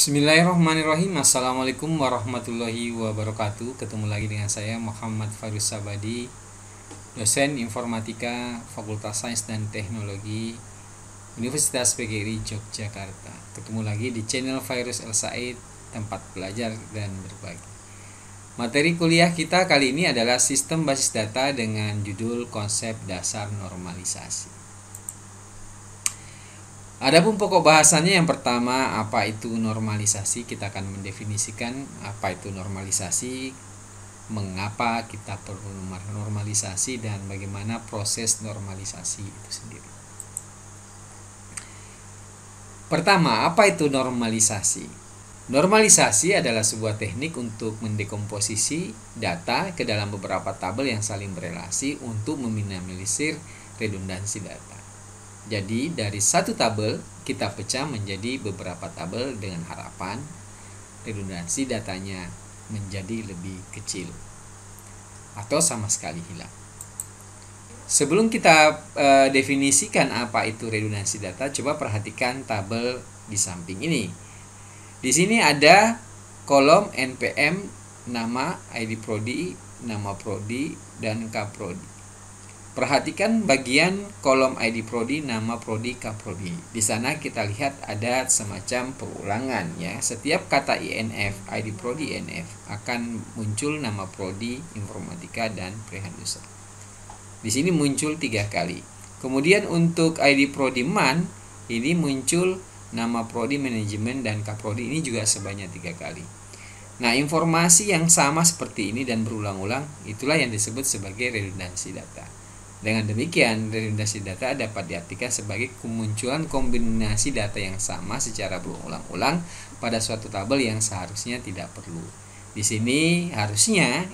Bismillahirrahmanirrahim. Assalamualaikum warahmatullahi wabarakatuh. Ketemu lagi dengan saya Muhammad Farus Sabadi, dosen informatika Fakultas Sains dan Teknologi Universitas PGRI Yogyakarta. Ketemu lagi di channel Virus El Said, tempat belajar dan berbagi. Materi kuliah kita kali ini adalah sistem basis data dengan judul konsep dasar normalisasi. Adapun pokok bahasannya, yang pertama, apa itu normalisasi? Kita akan mendefinisikan apa itu normalisasi, mengapa kita perlu normalisasi, dan bagaimana proses normalisasi itu sendiri. Pertama, apa itu normalisasi? Normalisasi adalah sebuah teknik untuk mendekomposisi data ke dalam beberapa tabel yang saling berelasi untuk meminimalisir redundansi data. Jadi dari satu tabel kita pecah menjadi beberapa tabel dengan harapan redundansi datanya menjadi lebih kecil atau sama sekali hilang. Sebelum kita definisikan apa itu redundansi data, coba perhatikan tabel di samping ini. Di sini ada kolom NPM, nama, ID prodi, nama prodi, dan K-prodi. Perhatikan bagian kolom ID prodi, nama prodi, K-prodi. Di sana kita lihat ada semacam perulangan ya. Setiap kata INF, ID prodi INF akan muncul nama prodi informatika dan Prehandusa. Di sini muncul 3 kali. Kemudian untuk ID prodi MAN ini muncul nama prodi manajemen dan K-prodi, ini juga sebanyak 3 kali. Nah, informasi yang sama seperti ini dan berulang-ulang itulah yang disebut sebagai redundansi data. Dengan demikian, redundansi data dapat diartikan sebagai kemunculan kombinasi data yang sama secara berulang-ulang pada suatu tabel yang seharusnya tidak perlu. Di sini harusnya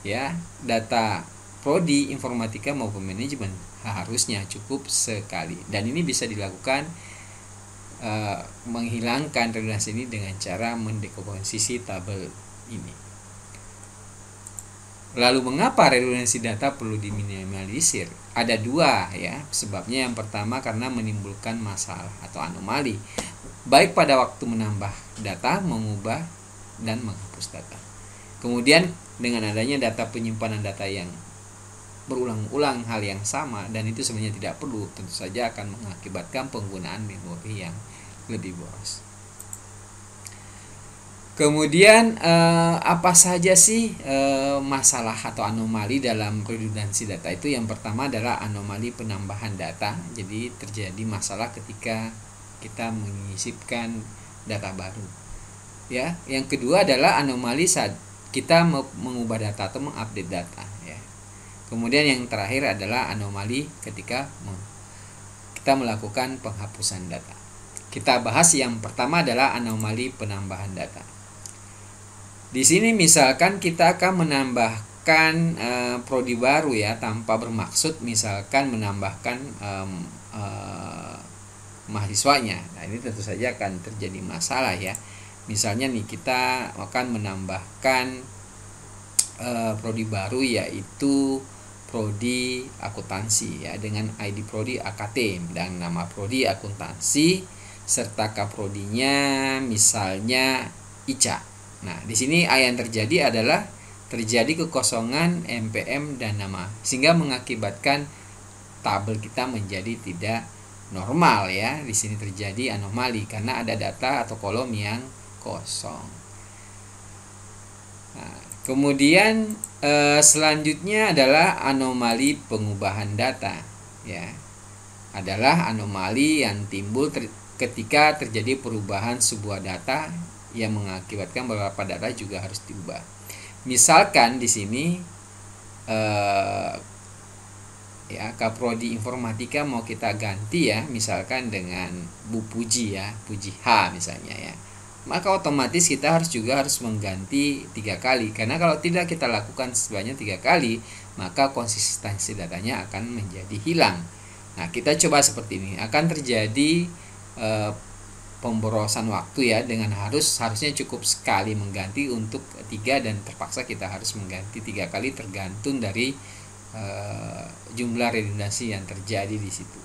ya data prodi informatika maupun manajemen harusnya cukup sekali, dan ini bisa dilakukan menghilangkan redundansi ini dengan cara mendekomposisi tabel ini. Lalu mengapa redundansi data perlu diminimalisir? Ada 2 ya sebabnya. Yang pertama karena menimbulkan masalah atau anomali baik pada waktu menambah data, mengubah, dan menghapus data. Kemudian dengan adanya data penyimpanan data yang berulang-ulang hal yang sama dan itu sebenarnya tidak perlu, tentu saja akan mengakibatkan penggunaan memori yang lebih boros. Kemudian apa saja sih masalah atau anomali dalam redundansi data itu? Yang pertama adalah anomali penambahan data. Jadi terjadi masalah ketika kita menyisipkan data baru. Ya, yang kedua adalah anomali saat kita mengubah data atau mengupdate data. Ya. Kemudian yang terakhir adalah anomali ketika kita melakukan penghapusan data. Kita bahas yang pertama adalah anomali penambahan data. Di sini misalkan kita akan menambahkan prodi baru ya tanpa bermaksud, misalkan menambahkan mahasiswanya. Nah, ini tentu saja akan terjadi masalah ya. Misalnya nih kita akan menambahkan prodi baru yaitu prodi akuntansi ya dengan ID prodi AKT dan nama prodi akuntansi serta K-prodinya misalnya ICA. Nah, di sini yang terjadi adalah terjadi kekosongan NPM dan nama sehingga mengakibatkan tabel kita menjadi tidak normal ya. Di sini terjadi anomali karena ada data atau kolom yang kosong. Nah, kemudian selanjutnya adalah anomali pengubahan data ya. Adalah anomali yang timbul ketika terjadi perubahan sebuah data yang mengakibatkan beberapa data juga harus diubah. Misalkan di sini ya K-prodi informatika mau kita ganti ya, misalkan dengan Bu Puji ya, Puji H misalnya ya. Maka otomatis kita harus mengganti 3 kali. Karena kalau tidak kita lakukan sebanyak 3 kali, maka konsistensi datanya akan menjadi hilang. Nah, kita coba seperti ini. Akan terjadi pemborosan waktu ya, dengan harusnya cukup sekali mengganti untuk 3 dan terpaksa kita harus mengganti 3 kali tergantung dari jumlah redundansi yang terjadi di situ.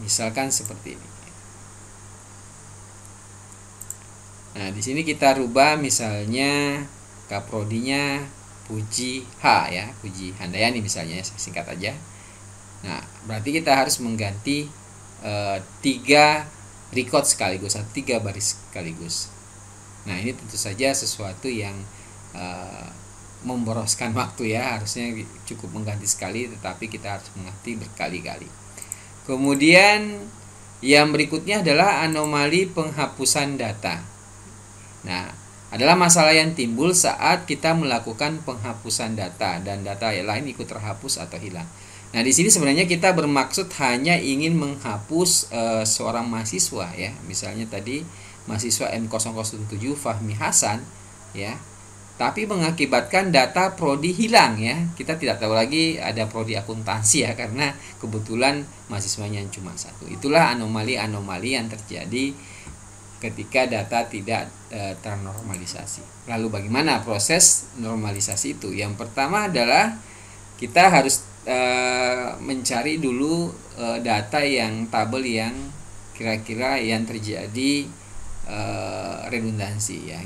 Misalkan seperti ini. Nah, di sini kita rubah misalnya kaprodinya Puji H ya, Puji Handayani misalnya, singkat aja. Nah, berarti kita harus mengganti 3 record sekaligus atau 3 baris sekaligus. Nah, ini tentu saja sesuatu yang memboroskan waktu ya, harusnya cukup mengganti sekali, tetapi kita harus mengganti berkali-kali. Kemudian yang berikutnya adalah anomali penghapusan data. Nah, adalah masalah yang timbul saat kita melakukan penghapusan data dan data lain ikut terhapus atau hilang. Nah, di sini sebenarnya kita bermaksud hanya ingin menghapus seorang mahasiswa ya. Misalnya tadi mahasiswa M007 Fahmi Hasan ya. Tapi mengakibatkan data prodi hilang ya. Kita tidak tahu lagi ada prodi akuntansi ya, karena kebetulan mahasiswanya cuma 1. Itulah anomali-anomali yang terjadi ketika data tidak ternormalisasi. Lalu bagaimana proses normalisasi itu? Yang pertama adalah kita harus mencari dulu data yang tabel yang kira-kira yang terjadi redundansi ya.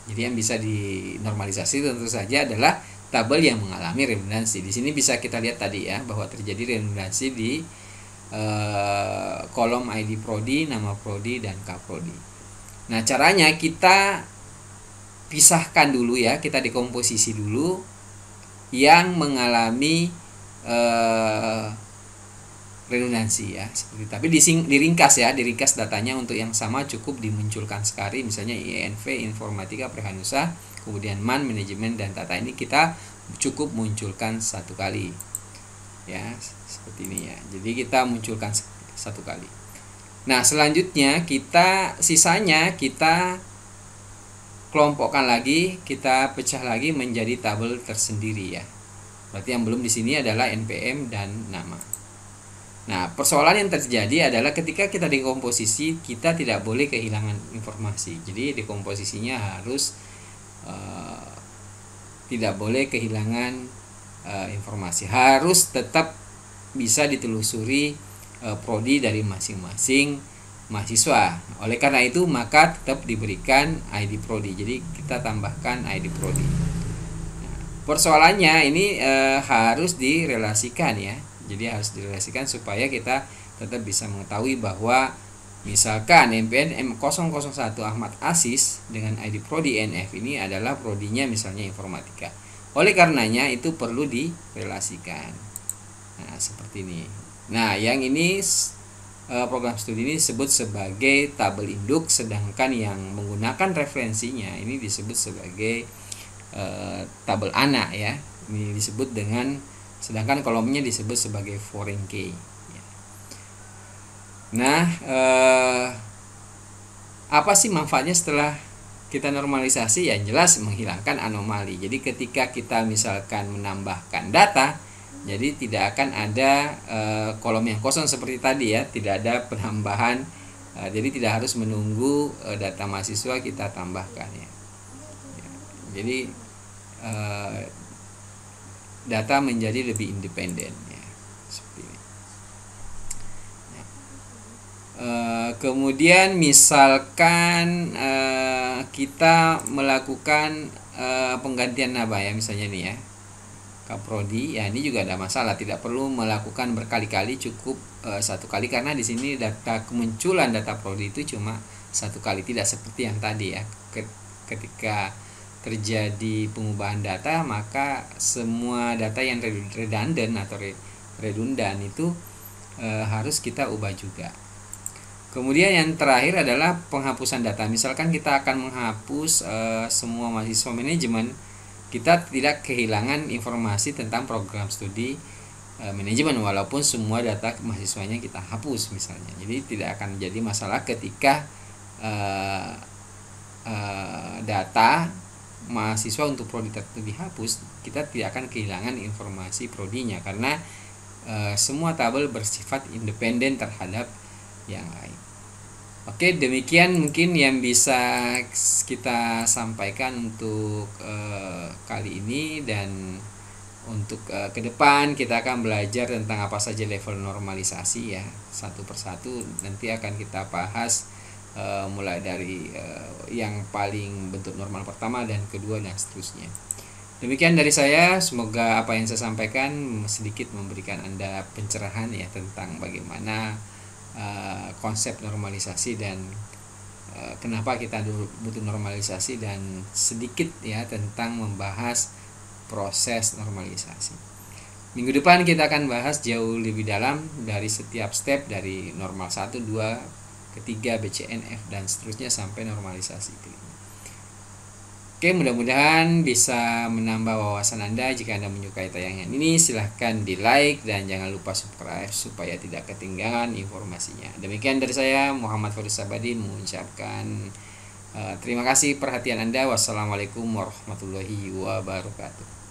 Jadi yang bisa dinormalisasi tentu saja adalah tabel yang mengalami redundansi. Di sini bisa kita lihat tadi ya, bahwa terjadi redundansi di kolom ID prodi, nama prodi, dan kaprodi. Nah, caranya kita pisahkan dulu ya, kita dekomposisi dulu yang mengalami redundansi ya, seperti. Tapi diringkas ya, diringkas datanya untuk yang sama cukup dimunculkan sekali, misalnya INV Informatika Prehanusa, kemudian MAN Manajemen dan Tata, ini kita cukup munculkan 1 kali ya, seperti ini ya. Jadi kita munculkan 1 kali. Nah, selanjutnya sisanya kita kelompokkan lagi, kita pecah lagi menjadi tabel tersendiri ya. Berarti yang belum di sini adalah NPM dan nama. Nah, persoalan yang terjadi adalah ketika kita dekomposisi, kita tidak boleh kehilangan informasi. Jadi dekomposisinya harus tidak boleh kehilangan informasi. Harus tetap bisa ditelusuri prodi dari masing-masing mahasiswa. Oleh karena itu, maka tetap diberikan ID prodi. Jadi kita tambahkan ID prodi. Nah, persoalannya ini harus direlasikan ya. Jadi harus direlasikan supaya kita tetap bisa mengetahui bahwa misalkan MPN M001 Ahmad Asis dengan ID prodi NF ini adalah prodinya misalnya informatika. Oleh karenanya itu perlu direlasikan. Nah, seperti ini. Nah, yang ini program studi ini disebut sebagai tabel induk, sedangkan yang menggunakan referensinya ini disebut sebagai tabel anak ya. Ini disebut sedangkan kolomnya disebut sebagai foreign key. Nah, apa sih manfaatnya setelah kita normalisasi? Ya jelas menghilangkan anomali. Jadi ketika kita misalkan menambahkan data, jadi tidak akan ada kolom yang kosong seperti tadi ya, tidak ada penambahan. Jadi tidak harus menunggu data mahasiswa kita tambahkan ya. Jadi data menjadi lebih independen ya, seperti ini. Kemudian misalkan kita melakukan penggantian nama ya, misalnya nih ya, kaprodi ya, ini juga ada masalah, tidak perlu melakukan berkali-kali, cukup 1 kali, karena di sini data kemunculan data prodi itu cuma 1 kali, tidak seperti yang tadi ya. Ketika terjadi pengubahan data, maka semua data yang redundant atau redundan itu harus kita ubah juga. Kemudian yang terakhir adalah penghapusan data. Misalkan kita akan menghapus semua mahasiswa manajemen, kita tidak kehilangan informasi tentang program studi manajemen walaupun semua data mahasiswanya kita hapus misalnya. Jadi tidak akan jadi masalah ketika data mahasiswa untuk prodi tertentu dihapus, kita tidak akan kehilangan informasi prodinya karena semua tabel bersifat independen terhadap yang lain. Oke, demikian mungkin yang bisa kita sampaikan untuk kali ini, dan untuk ke depan kita akan belajar tentang apa saja level normalisasi ya, satu persatu nanti akan kita bahas mulai dari yang paling bentuk normal pertama dan kedua dan seterusnya. Demikian dari saya, semoga apa yang saya sampaikan sedikit memberikan Anda pencerahan ya tentang bagaimana konsep normalisasi dan kenapa kita butuh normalisasi, dan sedikit ya tentang membahas proses normalisasi. Minggu depan kita akan bahas jauh lebih dalam dari setiap step dari normal 1, 2, ketiga, BCNF dan seterusnya sampai normalisasi kelima. Oke, mudah-mudahan bisa menambah wawasan Anda. Jika Anda menyukai tayangan ini, silahkan di like dan jangan lupa subscribe supaya tidak ketinggalan informasinya. Demikian dari saya, Muhammad Faris Sabadi, mengucapkan terima kasih perhatian Anda. Wassalamualaikum warahmatullahi wabarakatuh.